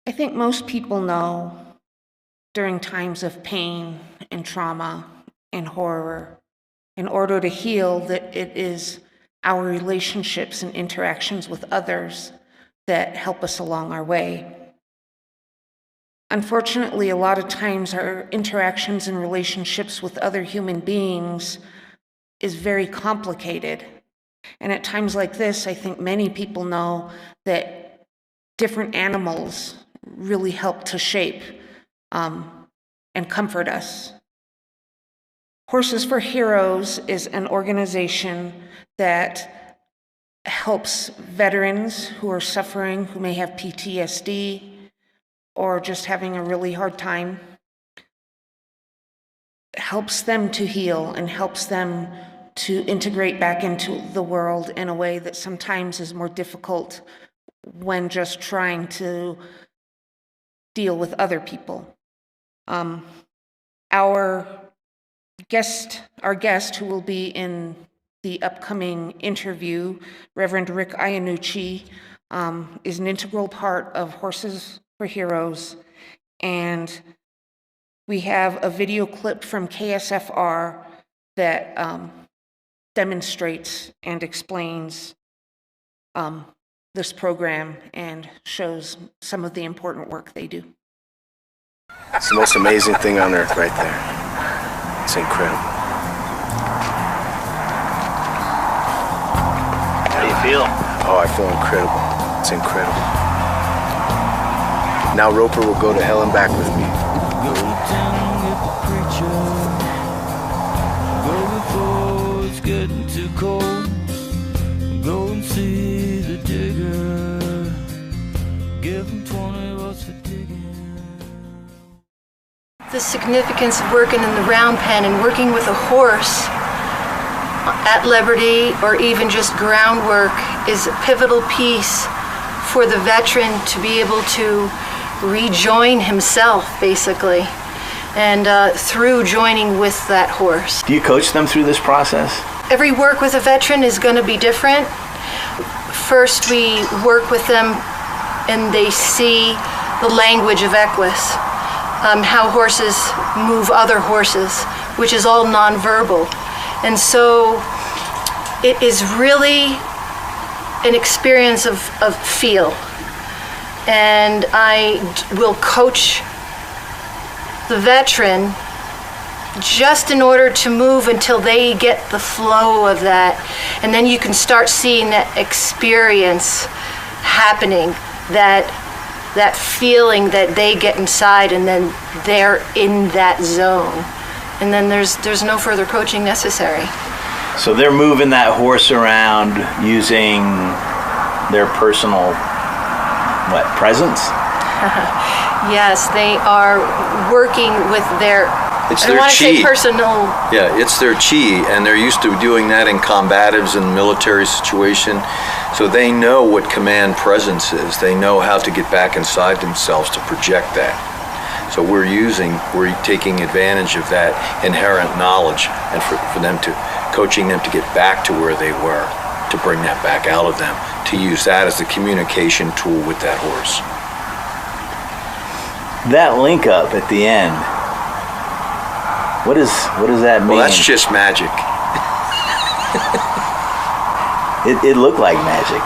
I think most people know during times of pain and trauma and horror, in order to heal, that it is our relationships and interactions with others that help us along our way. Unfortunately, a lot of times our interactions and relationships with other human beings is very complicated. And at times like this, I think many people know that different animals really help to shape and comfort us. Horses for Heroes is an organization that helps veterans who are suffering, who may have PTSD or just having a really hard time, helps them to heal and helps them to integrate back into the world in a way that sometimes is more difficult when just trying to deal with other people. Our guest who will be in the upcoming interview, Reverend Iannucci, is an integral part of Horses for Heroes, and we have a video clip from KSFR that demonstrates and explains this program and shows some of the important work they do. It's the most amazing thing on earth right there. It's incredible. How do you feel? Oh, I feel incredible. It's incredible. Now Roper will go to hell and back with me. Go down with the preacher. Go before it's getting too cold. Go and see the digger. Give him 20 bucks for digging. The significance of working in the round pen and working with a horse at Liberty or even just groundwork is a pivotal piece for the veteran to be able to rejoin himself, basically, and through joining with that horse. Do you coach them through this process? Every work with a veteran is going to be different. First, we work with them and they see the language of Equus, how horses move other horses, which is all nonverbal. And so it is really an experience of feel. And I will coach the veteran just in order to move until they get the flow of that. And then you can start seeing that experience happening, that feeling that they get inside, and then they're in that zone. And then there's no further coaching necessary. So they're moving that horse around using their personal, presence? Yes, they are working with their, It's I their want to say chi. personal. Yeah, it's their chi, and they're used to doing that in combatives and military situation. So they know what command presence is. They know how to get back inside themselves to project that. So we're taking advantage of that inherent knowledge, and for them coaching them to get back to where they were, to bring that back out of them, to use that as the communication tool with that horse. That link up at the end, what does that mean? Well, that's just magic. It looked like magic.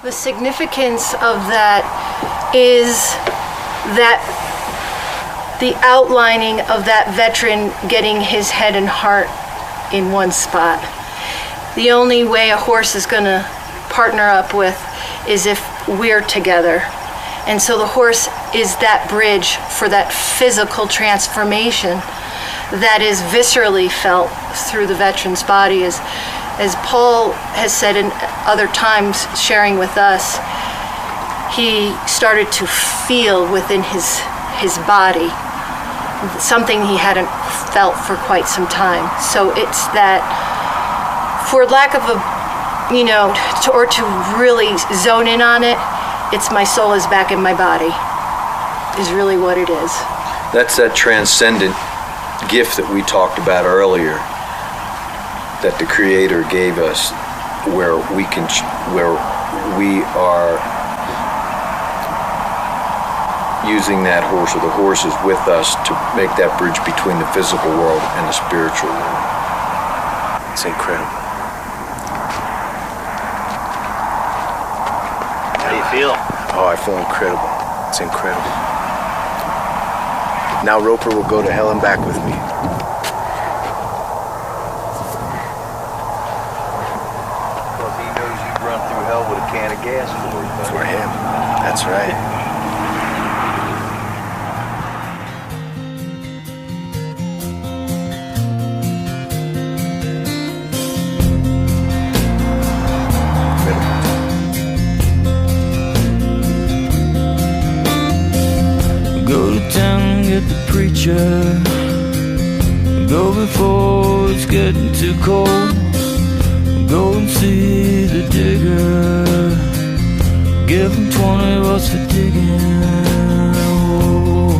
The significance of that is that the outlining of that veteran getting his head and heart in one spot. The only way a horse is going to partner up with is if we're together. And so the horse is that bridge for that physical transformation that is viscerally felt through the veteran's body. As Paul has said in other times, sharing with us, he started to feel within his body something he hadn't felt for quite some time. So it's that, for lack of a, or to really zone in on it, it's my soul is back in my body, is really what it is. That's that transcendent gift that we talked about earlier, that the Creator gave us, where we are using that horse, or the horse is with us, to make that bridge between the physical world and the spiritual world. It's incredible. How do you feel? Oh, I feel incredible. It's incredible. Now Roper will go to hell and back with me. Because he knows you've run through hell with a can of gas For him. That's right. Go to town, get the preacher. Go before it's getting too cold. Go and see the digger. Give him 20 bucks for digging. Oh.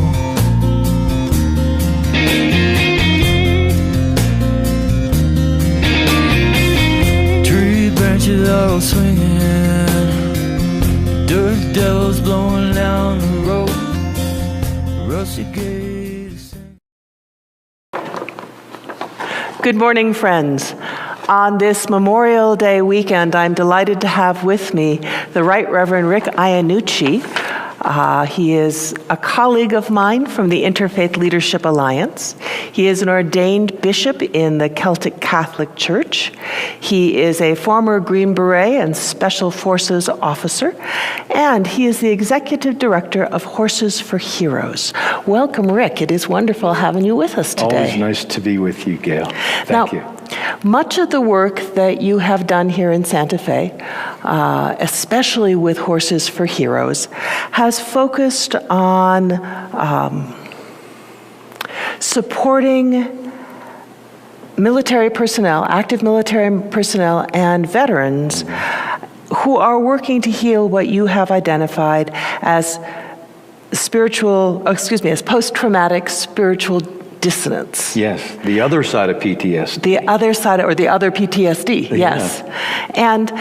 Tree branches are all swinging. Dirt devils blowing down the road. Good morning, friends. On this Memorial Day weekend, I'm delighted to have with me the Right Reverend Rick Iannucci. He is a colleague of mine from the Interfaith Leadership Alliance. He is an ordained bishop in the Celtic Catholic Church. He is a former Green Beret and Special Forces officer, and he is the executive director of Horses for Heroes. Welcome, Rick. It is wonderful having you with us today. Always nice to be with you, Gail. Thank you. Much of the work that you have done here in Santa Fe, especially with Horses for Heroes, has focused on supporting military personnel, active military personnel, and veterans who are working to heal what you have identified as as post-traumatic spiritual dissonance. Yes, the other side of PTSD. The other side, or the other PTSD, yes. And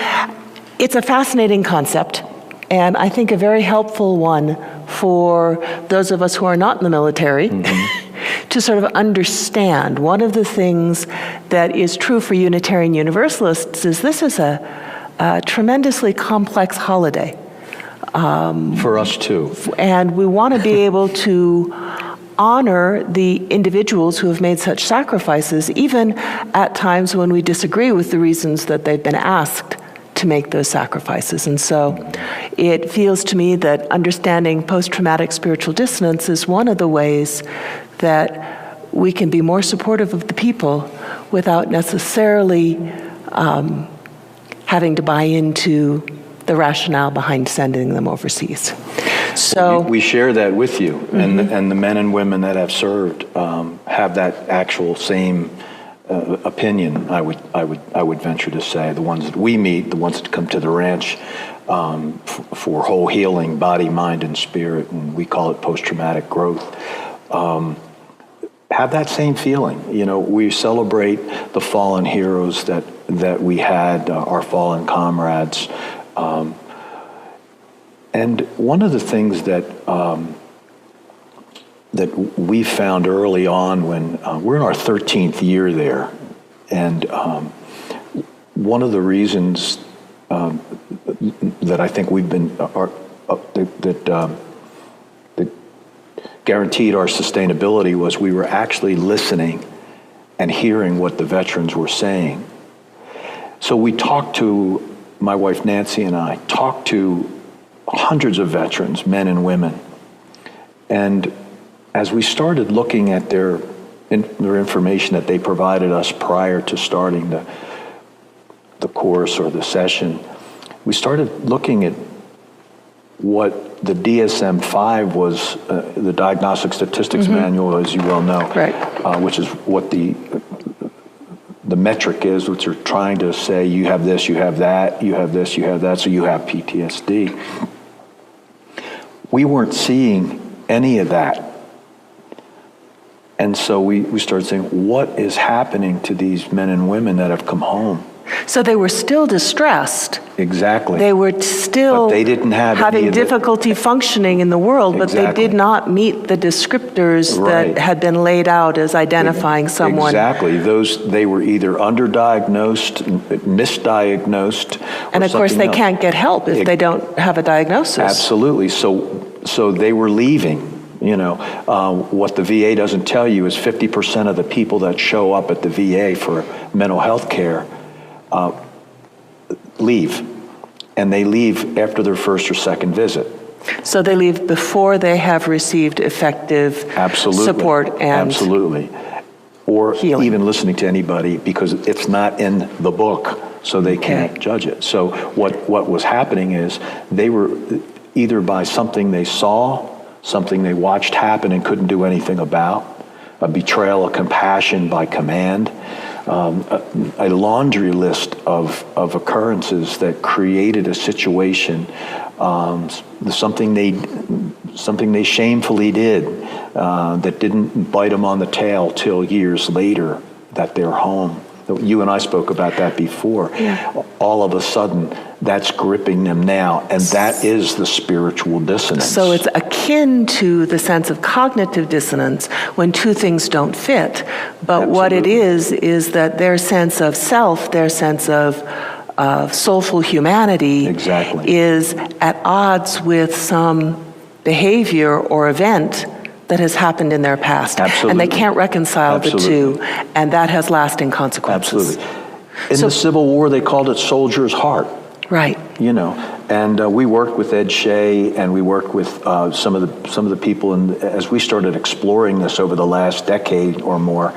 it's a fascinating concept, and I think a very helpful one for those of us who are not in the military to sort of understand. One of the things that is true for Unitarian Universalists is this is a tremendously complex holiday. For us too. And we want to be able to honor the individuals who have made such sacrifices, even at times when we disagree with the reasons that they've been asked to make those sacrifices. And so it feels to me that understanding post-traumatic spiritual dissonance is one of the ways that we can be more supportive of the people without necessarily having to buy into the rationale behind sending them overseas. So we share that with you, and the men and women that have served have that actual same opinion. I would venture to say, the ones that we meet, the ones that come to the ranch for whole healing, body, mind, and spirit, and we call it post-traumatic growth, have that same feeling. You know, we celebrate the fallen heroes that we had, our fallen comrades. And one of the things that we found early on when we're in our 13th year there, and one of the reasons that I think we've been that guaranteed our sustainability was we were actually listening and hearing what the veterans were saying. So we talked to, my wife Nancy and I talked to hundreds of veterans, men and women. And as we started looking at their information that they provided us prior to starting the course or the session, we started looking at what the DSM-5 was, the Diagnostic Statistics Manual, as you well know, which is what the metric is, which are trying to say you have this, you have that, you have this, you have that, so you have PTSD. We weren't seeing any of that. And so we started saying, what is happening to these men and women that have come home? So they were still distressed. Exactly. They were still but they didn't have having difficulty functioning in the world, but they did not meet the descriptors that had been laid out as identifying someone. Exactly. They were either underdiagnosed, misdiagnosed, and of course they can't get help if they don't have a diagnosis. Absolutely. So they were leaving. You know, what the VA doesn't tell you is 50% of the people that show up at the VA for mental health care leave, and they leave after their first or second visit. So they leave before they have received effective support and or healing. Even listening to anybody, because it's not in the book, so they can't judge it. So what was happening is they were either by something they saw, something they watched happen and couldn't do anything about, a betrayal of compassion by command, a laundry list of occurrences that created a situation, something they shamefully did that didn't bite them on the tail till years later that they're home. You and I spoke about that before. Yeah. All of a sudden, that's gripping them now, and that is the spiritual dissonance. So it's akin to the sense of cognitive dissonance when two things don't fit. But what it is that their sense of self, their sense of soulful humanity is at odds with some behavior or event that has happened in their past. And they can't reconcile the two, and that has lasting consequences. Absolutely. In the Civil War, they called it soldier's heart. Right. You know, and we worked with Ed Shea, and we worked with some of the people, and as we started exploring this over the last decade or more,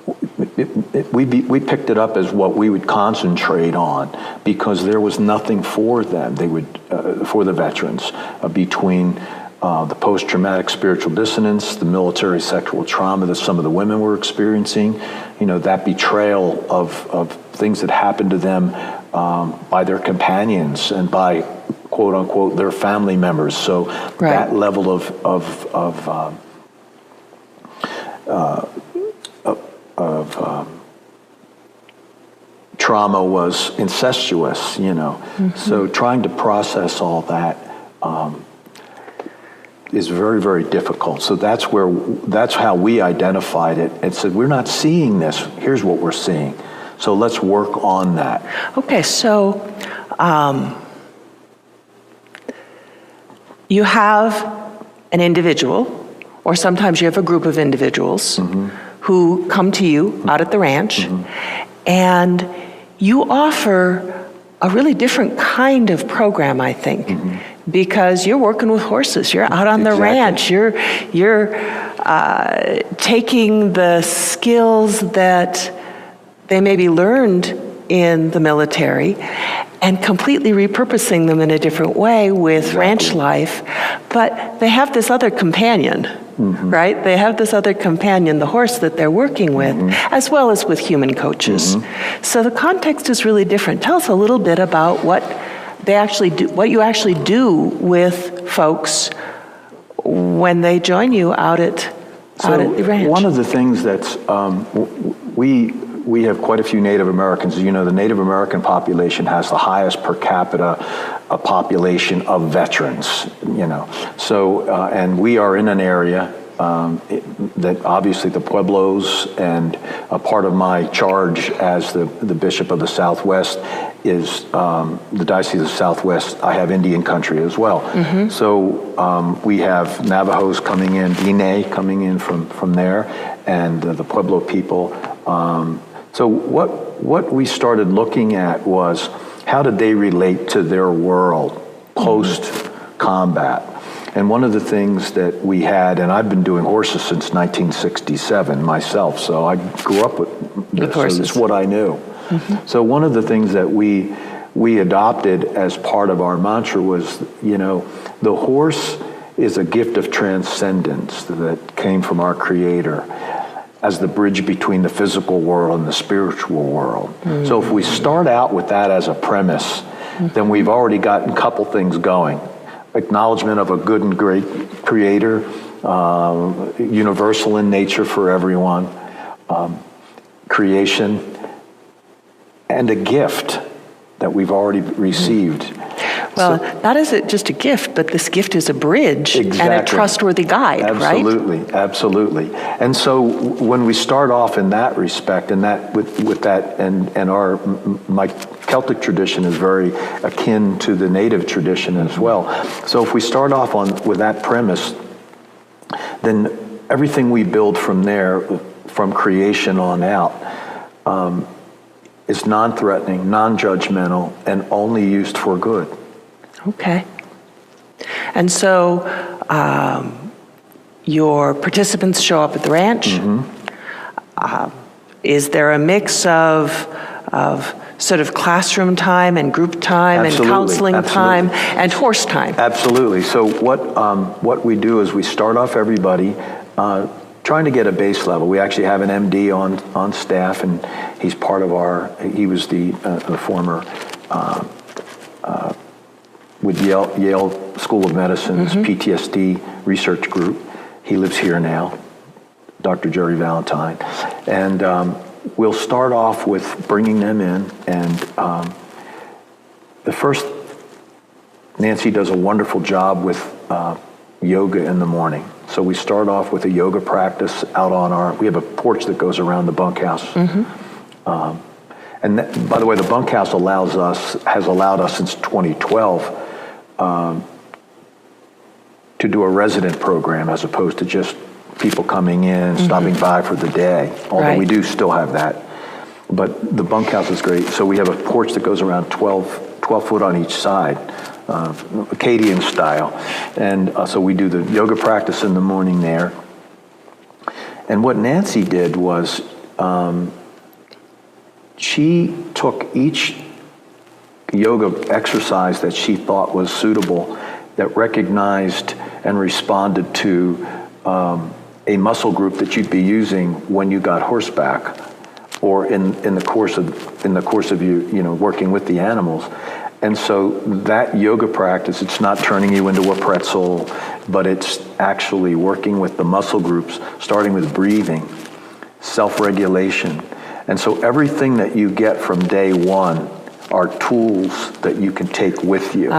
we picked it up as what we would concentrate on, because there was nothing for them. They would for the veterans between the post-traumatic spiritual dissonance, the military sexual trauma that some of the women were experiencing, you know, that betrayal of things that happened to them by their companions and by, quote unquote, their family members. So that level of trauma was incestuous, you know. So trying to process all that is very, very difficult. So that's how we identified it and said, we're not seeing this. Here's what we're seeing. So let's work on that. Okay, so you have an individual, or sometimes you have a group of individuals who come to you out at the ranch, and you offer a really different kind of program, I think. Because you're working with horses, you're out on the ranch, you're taking the skills that they maybe learned in the military and completely repurposing them in a different way with ranch life. But they have this other companion, right? They have this other companion, the horse that they're working with, as well as with human coaches. So the context is really different. Tell us a little bit about what you actually do with folks when they join you out at the ranch. One of the things that's we have quite a few Native Americans. You know, the Native American population has the highest per capita population of veterans. You know, so and we are in an area that obviously the Pueblos, and a part of my charge as the Bishop of the Southwest is the Diocese of Southwest. I have Indian country as well. So we have Navajos coming in, Diné coming in from there, and the Pueblo people. So what we started looking at was, how did they relate to their world post-combat? And one of the things that we had, and I've been doing horses since 1967 myself, so I grew up with horses. So it's what I knew. So one of the things that we we adopted as part of our mantra was, the horse is a gift of transcendence that came from our Creator as the bridge between the physical world and the spiritual world. So if we start out with that as a premise, then we've already gotten a couple things going. Acknowledgement of a good and great Creator, universal in nature for everyone, creation, and a gift that we've already received. Well, not as just a gift, but this gift is a bridge and a trustworthy guide, absolutely, right? Absolutely. And so when we start off in that respect, and that with that, and my Celtic tradition is very akin to the native tradition as well. So if we start off with that premise, then everything we build from there, from creation on out, is non-threatening, non-judgmental, and only used for good. Okay. And so your participants show up at the ranch. Is there a mix of sort of classroom time and group time and counseling time and horse time? Absolutely. So what we do is we start off everybody trying to get a base level. We actually have an MD on staff, and he's part of he was the former with Yale School of Medicine's PTSD research group. He lives here now, Dr. Jerry Valentine. And we'll start off with bringing them in. And Nancy does a wonderful job with yoga in the morning. So we start off with a yoga practice out on we have a porch that goes around the bunkhouse. And by the way, the bunkhouse has allowed us since 2012 to do a resident program as opposed to just people coming in, stopping by for the day, although we do still have that. But the bunkhouse is great. So we have a porch that goes around 12 foot on each side, Acadian style. And so we do the yoga practice in the morning there. And what Nancy did was she took each yoga exercise that she thought was suitable, that recognized and responded to a muscle group that you'd be using when you got horseback, or in the course of you working with the animals. And so that yoga practice, it's not turning you into a pretzel, but it's actually working with the muscle groups, starting with breathing, self-regulation. And so everything that you get from day one are tools that you can take with you.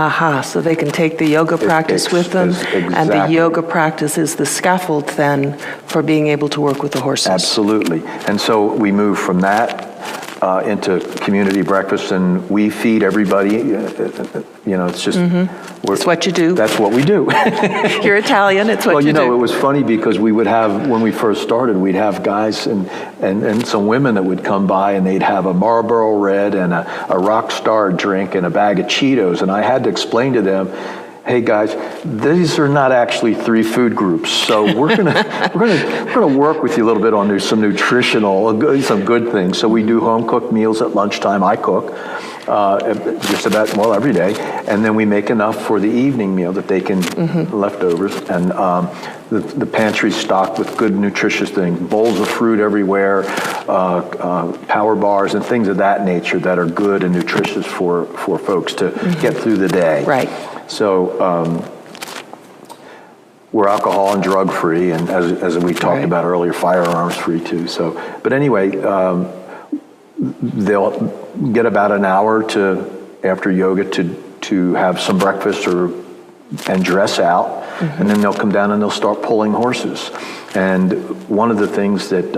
So they can take the yoga practice with them, and the yoga practice is the scaffold then for being able to work with the horses. Absolutely. And so we move from that into community breakfast, and we feed everybody. It's just... It's what you do. That's what we do. You're Italian, it's what you do. Well, it was funny because we would have, when we first started, we'd have guys and some women that would come by, and they'd have a Marlboro Red and a Rock Star drink and a bag of Cheetos, and I had to explain to them, hey guys, these are not actually 3 food groups. So we're gonna work with you a little bit on some nutritional, some good things. So we do home cooked meals at lunchtime. I cook just about every day, and then we make enough for the evening meal that they can leftovers. And the pantry's stocked with good nutritious things, bowls of fruit everywhere, power bars and things of that nature that are good and nutritious for folks to get through the day. Right. So we're alcohol and drug free, and as we talked about earlier, firearms free too. So, but anyway, they'll get about an hour after yoga to have some breakfast and dress out, and then they'll come down and they'll start pulling horses. And one of the things that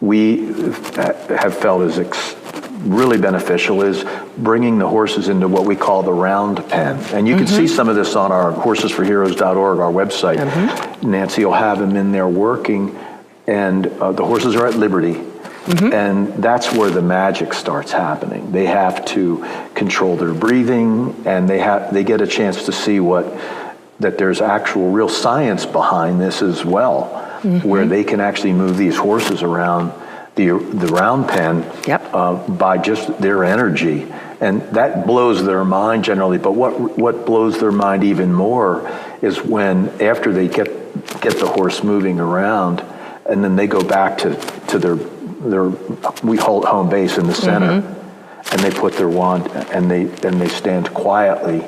we have felt is really beneficial is bringing the horses into what we call the round pen. And you can see some of this on our horsesforheroes.org, our website. Nancy will have them in there working, and the horses are at liberty. And that's where the magic starts happening. They have to control their breathing, and they get a chance to see that there's actual real science behind this as well, where they can actually move these horses around the round pen by just their energy And that blows their mind generally. But what blows their mind even more is when, after they get the horse moving around, and then they go back to their we hold home base in the center, and they put their wand and they stand quietly,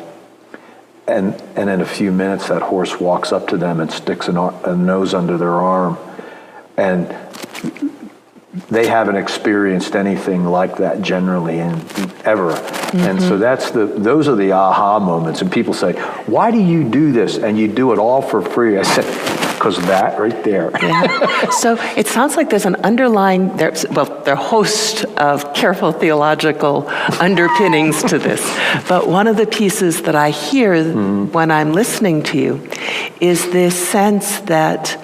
and in a few minutes that horse walks up to them and sticks a nose under their arm, and they haven't experienced anything like that generally ever. And so those are the aha moments. And people say, why do you do this? And you do it all for free. I said, because that right there. Yeah. So it sounds like there's an underlying, there are a host of careful theological underpinnings to this. But one of the pieces that I hear when I'm listening to you is this sense that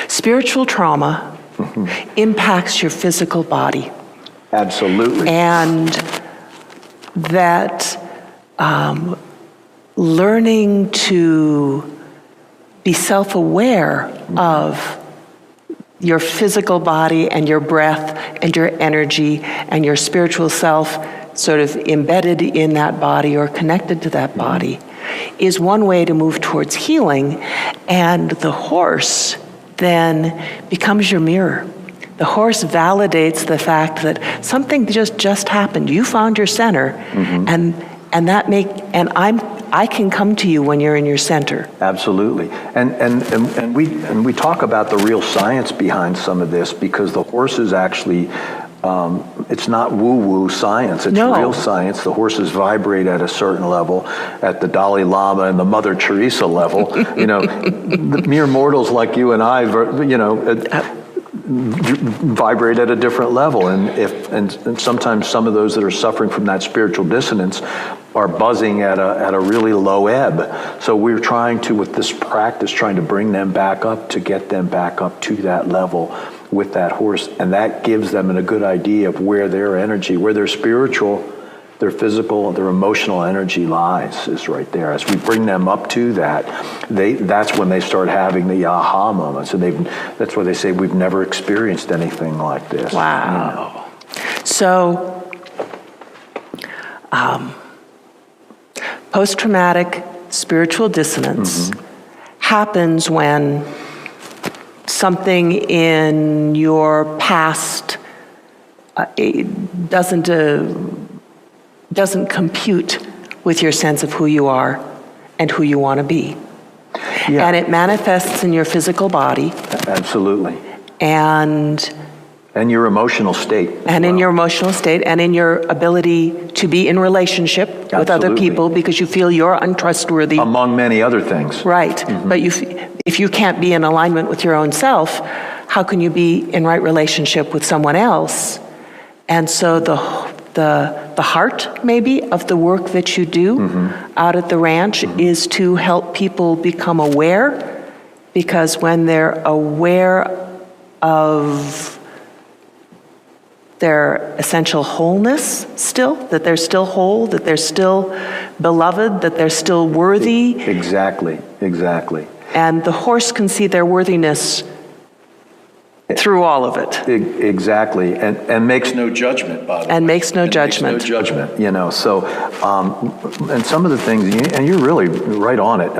spiritual trauma impacts your physical body. Absolutely. And that learning to be self-aware of your physical body and your breath and your energy and your spiritual self sort of embedded in that body or connected to that body is one way to move towards healing. And the horse then becomes your mirror. The horse validates the fact that something just happened. You found your center, and I can come to you when you're in your center. Absolutely, and we talk about the real science behind some of this, because the horse is actually. It's not woo-woo science. It's real science. The horses vibrate at a certain level, at the Dalai Lama and the Mother Teresa level. The mere mortals like you and I, vibrate at a different level. And sometimes some of those that are suffering from that spiritual dissonance are buzzing at a really low ebb. So we're trying to, with this practice, trying to bring them back up, to get them back up to that level with that horse, and that gives them a good idea of where their energy, where their spiritual, their physical, their emotional energy lies, is right there. As we bring them up to that, that's when they start having the aha moments, and that's why they say we've never experienced anything like this. Wow. So, post-traumatic spiritual dissonance happens when something in your past doesn't compute with your sense of who you are and who you want to be. Yeah. And it manifests in your physical body. Absolutely. And your emotional state. And in your emotional state, and in your ability to be in relationship with other people, because you feel you're untrustworthy. Among many other things. Right. But if you can't be in alignment with your own self, how can you be in right relationship with someone else? And so the heart, maybe, of the work that you do out at the ranch is to help people become aware, because when they're aware of their essential wholeness still, that they're still whole, that they're still beloved, that they're still worthy. Exactly. And the horse can see their worthiness through all of it. Exactly, and makes no judgment, by the way. And makes no judgment. So, and some of the things, and you're really right on it.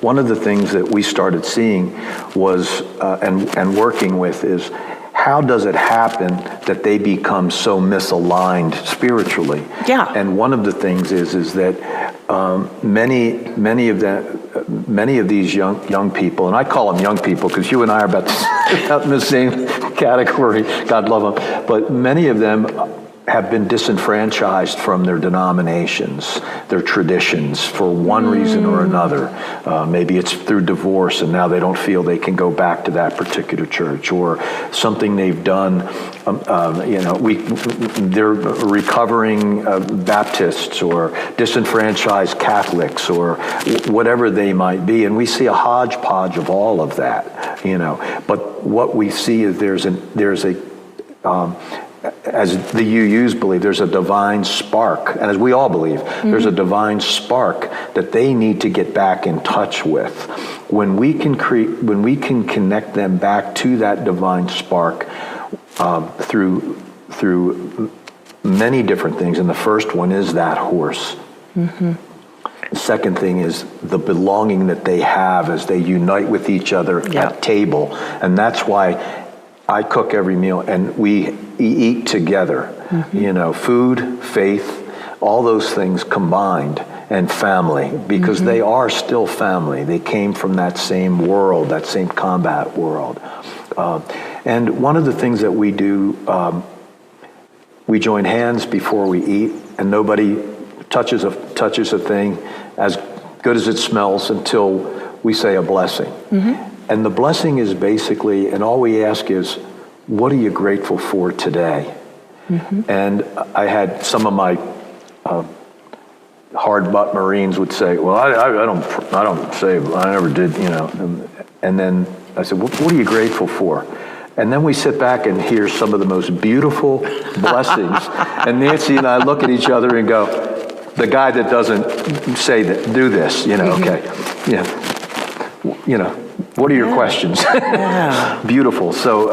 One of the things that we started seeing was, and working with, is how does it happen that they become so misaligned spiritually? Yeah. And one of the things is that many of these young people, and I call them young people because you and I are about in the same category, God love them, but many of them have been disenfranchised from their denominations, their traditions, for one reason or another. Maybe it's through divorce, and now they don't feel they can go back to that particular church, or something they've done. They're recovering Baptists, or disenfranchised Catholics, or whatever they might be, and we see a hodgepodge of all of that. But what we see is there's a as the UUs believe, there's a divine spark, and as we all believe, there's a divine spark that they need to get back in touch with. When we can connect them back to that divine spark through through many different things, and the first one is that horse. The second thing is the belonging that they have as they unite with each other at table, and that's why I cook every meal and we eat together. You know, food, faith, all those things combined, and family, because they are still family. They came from that same world, that same combat world. And one of the things that we do, we join hands before we eat, and nobody touches a thing as good as it smells until we say a blessing. And the blessing is basically, and all we ask is, what are you grateful for today? And I had some of my hard butt Marines would say, well, I don't say, I never did, you know. And then I said, what are you grateful for? And then we sit back and hear some of the most beautiful blessings. And Nancy and I look at each other and go, the guy that doesn't say that, do this, you know, okay. You know, what are your questions? Beautiful. So,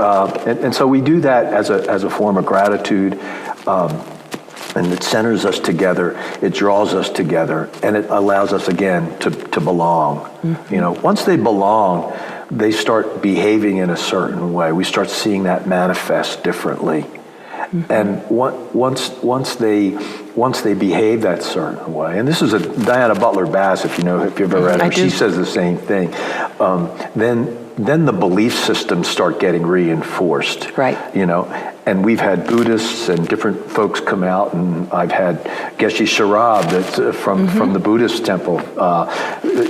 and so we do that as a form of gratitude. And it centers us together, it draws us together, and it allows us again to belong. You know, once they belong, they start behaving in a certain way. We start seeing that manifest differently. And once they behave that certain way, and this is a Diana Butler Bass, if you've ever read her, she says the same thing. Then the belief systems start getting reinforced. Right. You know, and we've had Buddhists and different folks come out, and I've had Geshe Sharab that's from the Buddhist temple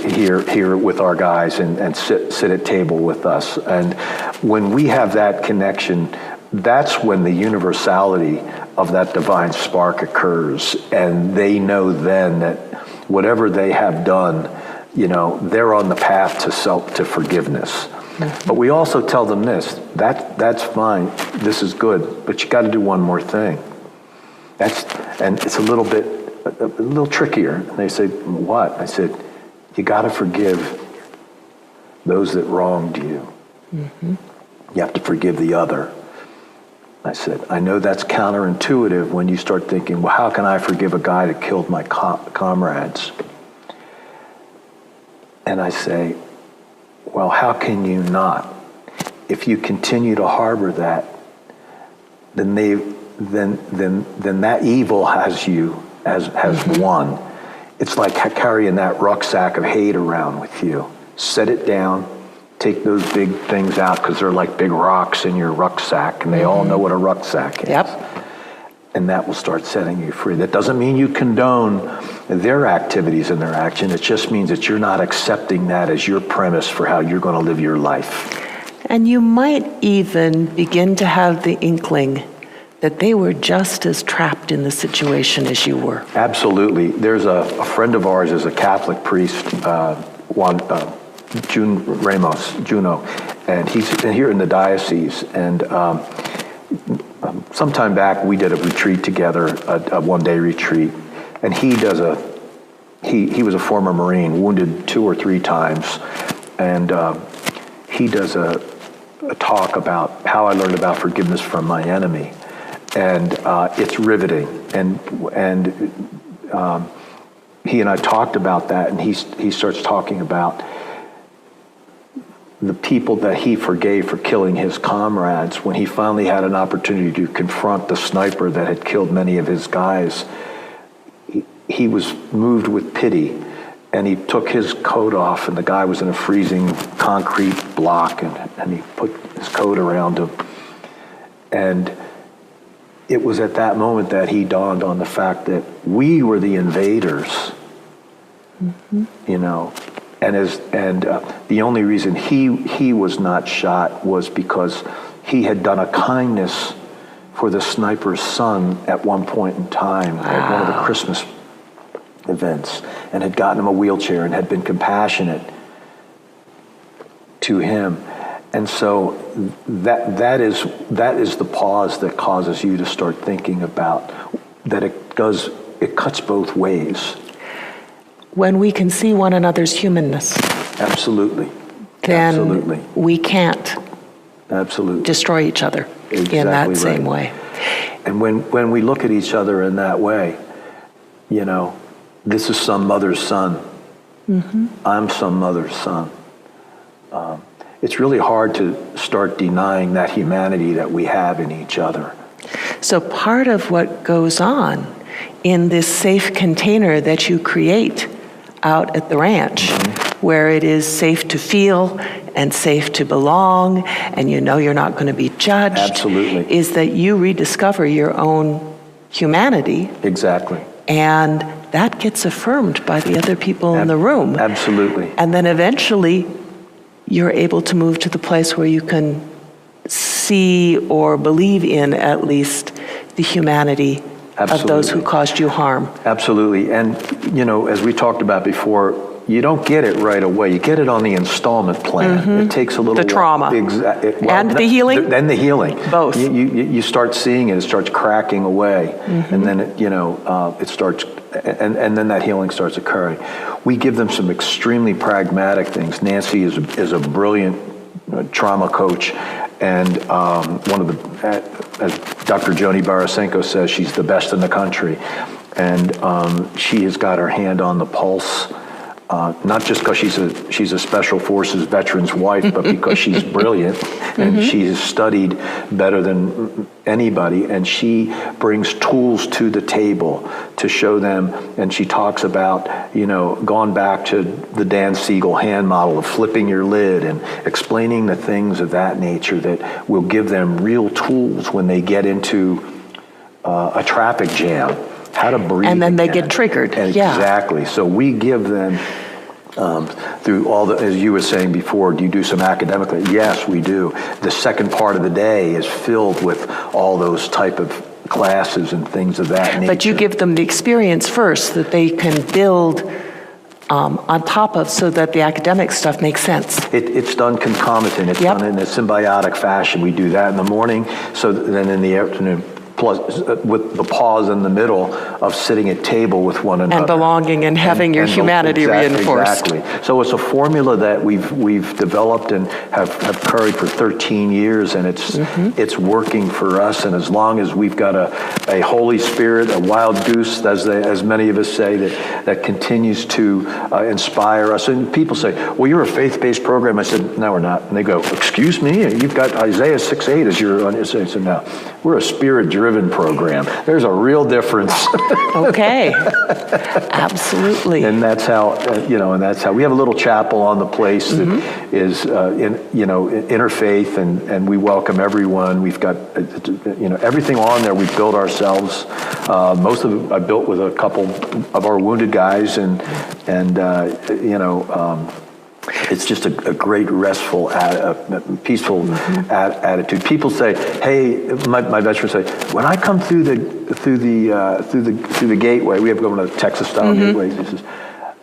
here with our guys and sit at table with us. And when we have that connection, that's when the universality of that divine spark occurs, and they know then that whatever they have done, you know, they're on the path to forgiveness. But we also tell them this, that's fine, this is good, but you got to do one more thing. And it's a little trickier. And they say, what? I said, you got to forgive those that wronged you. You have to forgive the other. I said, I know that's counterintuitive when you start thinking, well, how can I forgive a guy that killed my comrades? And I say, well, how can you not? If you continue to harbor that, then that evil has you has won. It's like carrying that rucksack of hate around with you. Set it down. Take those big things out, because they're like big rocks in your rucksack, and they all know what a rucksack is. And that will start setting you free. That doesn't mean you condone their activities and their action. It just means that you're not accepting that as your premise for how you're going to live your life. And you might even begin to have the inkling that they were just as trapped in the situation as you were. Absolutely. There's a friend of ours is a Catholic priest, Juno, and he's here in the diocese. And sometime back, we did a retreat together, a one-day retreat, and he was a former Marine, wounded 2 or 3 times, and he does a talk about how I learned about forgiveness from my enemy, and it's riveting. And he and I talked about that, and he starts talking about the people that he forgave for killing his comrades. When he finally had an opportunity to confront the sniper that had killed many of his guys, he was moved with pity, and he took his coat off, and the guy was in a freezing concrete block, and he put his coat around him. And it was at that moment that he dawned on the fact that we were the invaders, you know. And the only reason he was not shot was because he had done a kindness for the sniper's son at one point in time at one of the Christmas events, and had gotten him a wheelchair and had been compassionate to him. And so that is the pause that causes you to start thinking about that it cuts both ways. When we can see one another's humanness, absolutely, then absolutely, we can't absolutely destroy each other in that same way. And when we look at each other in that way, you know, this is some mother's son. I'm some mother's son. It's really hard to start denying that humanity that we have in each other. So part of what goes on in this safe container that you create out at the ranch, where it is safe to feel and safe to belong, and you know you're not going to be judged, Absolutely. is that you rediscover your own humanity. Exactly. And that gets affirmed by the other people in the room. Absolutely. And then eventually you're able to move to the place where you can see or believe in at least the humanity of those who caused you harm. Absolutely. And, you know, as we talked about before, you don't get it right away. You get it on the installment plan. It takes a little The trauma. And the healing? Then the healing. Both. You start seeing it. It starts cracking away. And then, it starts, and then that healing starts occurring. We give them some extremely pragmatic things. Nancy is a brilliant trauma coach. And one of the, as Dr. Joni Barasenko says, she's the best in the country. And she has got her hand on the pulse, not just because she's a Special Forces veteran's wife, but because she's brilliant and she has studied better than anybody. And she brings tools to the table to show them. And she talks about, going back to the Dan Siegel hand model of flipping your lid and explaining the things of that nature that will give them real tools when they get into a traffic jam. How to breathe. And then they again. get triggered. Exactly. So we give them through all the, as you were saying before, do you do some academically? Yes, we do. The second part of the day is filled with all those type of classes and things of that nature. But you give them the experience first that they can build on top of, so that the academic stuff makes sense. It's done concomitant. It's done in a symbiotic fashion. We do that in the morning, so then in the afternoon, plus with the pause in the middle of sitting at table with one another. And belonging and having your humanity reinforced. Exactly. So it's a formula that we've developed and have carried for 13 years, and it's working for us. And as long as we've got a Holy Spirit, a wild goose, as many of us say, that continues to inspire us. And people say, well, you're a faith-based program. I said, no, we're not. And they go, excuse me? You've got Isaiah 6:8 as your on your say. I said, no, we're a spirit-driven program. There's a real difference. Okay. Absolutely. And that's how, and that's how we have a little chapel on the place that is, interfaith, and we welcome everyone. We've got, everything on there we've built ourselves. Most of it I built with a couple of our wounded guys, and it's just a great, restful, peaceful attitude. People say, "Hey," my veterans say, "When I come through the gateway, we have going to the Texas style gateways." He says,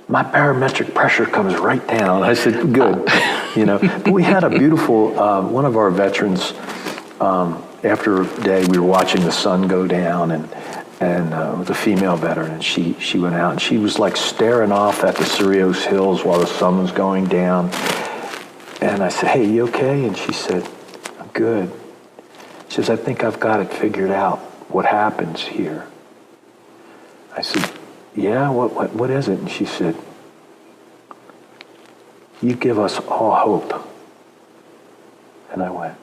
"My barometric pressure comes right down." I said, "Good," But we had a beautiful one of our veterans. After a day, we were watching the sun go down, and it was a female veteran, and she went out, and she was like staring off at the Cerritos Hills while the sun was going down. And I said, "Hey, you okay?" And she said, "I'm good." She says, "I think I've got it figured out, what happens here." I said, "Yeah, what is it?" And she said, "You give us all hope." And I went,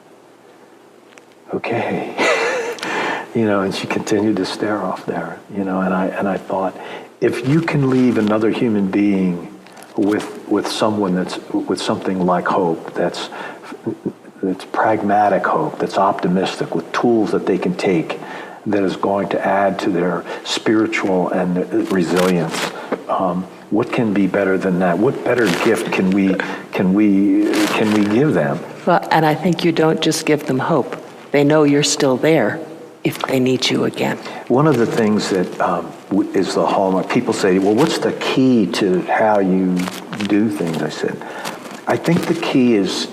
"Okay." And she continued to stare off there, and I thought, if you can leave another human being with someone with something like hope, that's pragmatic hope, that's optimistic, with tools that they can take, that is going to add to their spiritual and resilience, what can be better than that? What better gift can we give them? Well, and I think you don't just give them hope. They know you're still there if they need you again. One of the things that is the hallmark, people say, well, what's the key to how you do things? I said, I think the key is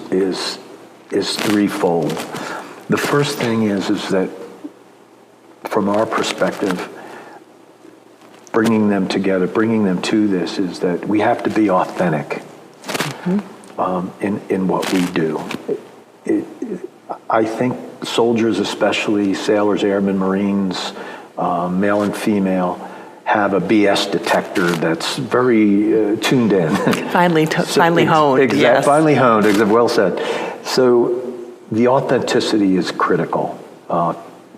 threefold. The first thing is that from our perspective, bringing them together, bringing them to this, is that we have to be authentic in what we do. I think soldiers, especially sailors, airmen, Marines, male and female, have a BS detector that's very tuned in. Finally honed. Exactly. Yes. Finally honed. Well said. So the authenticity is critical.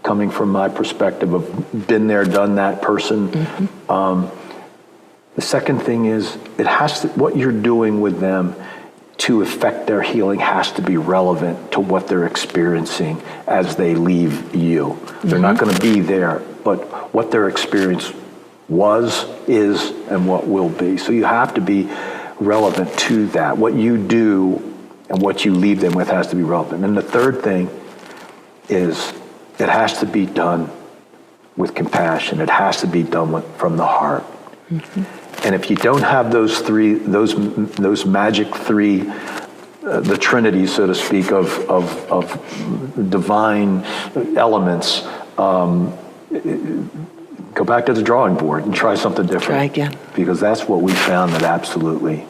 Coming from my perspective of been there, done that person. The second thing is what you're doing with them to affect their healing has to be relevant to what they're experiencing as they leave you. They're not going to be there, but what their experience was, is, and what will be. So you have to be relevant to that. What you do and what you leave them with has to be relevant. And the third thing is it has to be done with compassion. It has to be done from the heart. And if you don't have those magic three, the Trinity, so to speak, of divine elements, go back to the drawing board and try something different. Try again. Because that's what we found that absolutely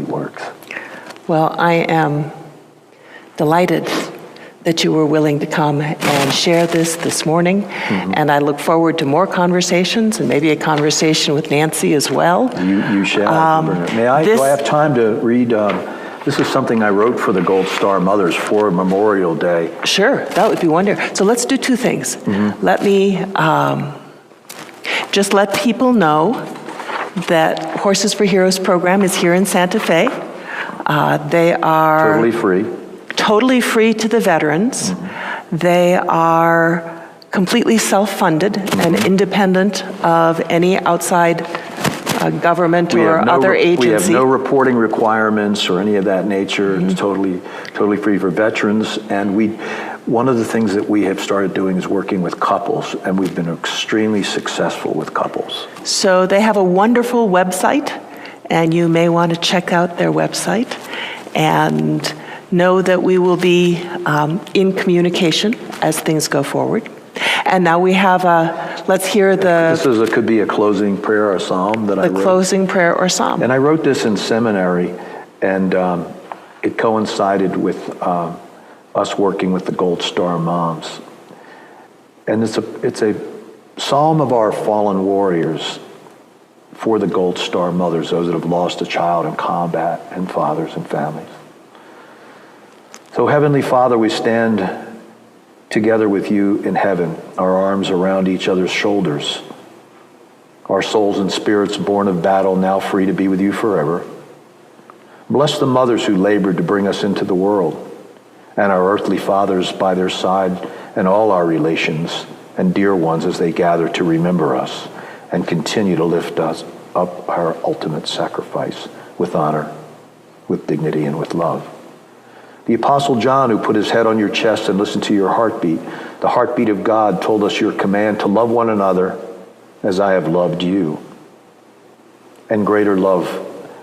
works. Well, I am delighted that you were willing to come and share this morning. And I look forward to more conversations and maybe a conversation with Nancy as well. You shall. Do I have time to read? This is something I wrote for the Gold Star Mothers for Memorial Day. Sure, that would be wonderful. So let's do two things. Let me just let people know that Horses for Heroes program is here in Santa Fe. They are totally free to the veterans. They are completely self-funded and independent of any outside government or other agency. We have no reporting requirements or any of that nature. It's totally free for veterans. And one of the things that we have started doing is working with couples, and we've been extremely successful with couples. So they have a wonderful website, and you may want to check out their website. And know that we will be in communication as things go forward. And now we have let's hear This could be a closing prayer or psalm that I wrote. The closing prayer or psalm. And I wrote this in seminary, and it coincided with us working with the Gold Star Moms. And it's a psalm of our fallen warriors for the Gold Star Mothers, those that have lost a child in combat, and fathers and families. So, Heavenly Father, we stand together with you in heaven, our arms around each other's shoulders, our souls and spirits born of battle, now free to be with you forever. Bless the mothers who labored to bring us into the world, and our earthly fathers by their side, and all our relations and dear ones as they gather to remember us and continue to lift us up our ultimate sacrifice with honor, with dignity, and with love. The Apostle John, who put his head on your chest and listened to your heartbeat, the heartbeat of God, told us your command to love one another as I have loved you. And greater love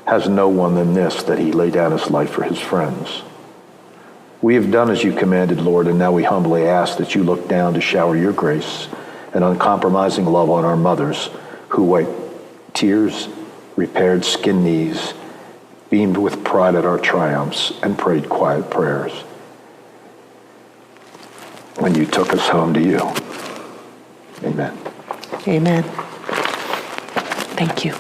has no one than this, that he lay down his life for his friends. We have done as you commanded, Lord, and now we humbly ask that you look down to shower your grace and uncompromising love on our mothers who wiped tears, repaired skinned knees, beamed with pride at our triumphs, and prayed quiet prayers when you took us home to you. Amen. Amen. Thank you.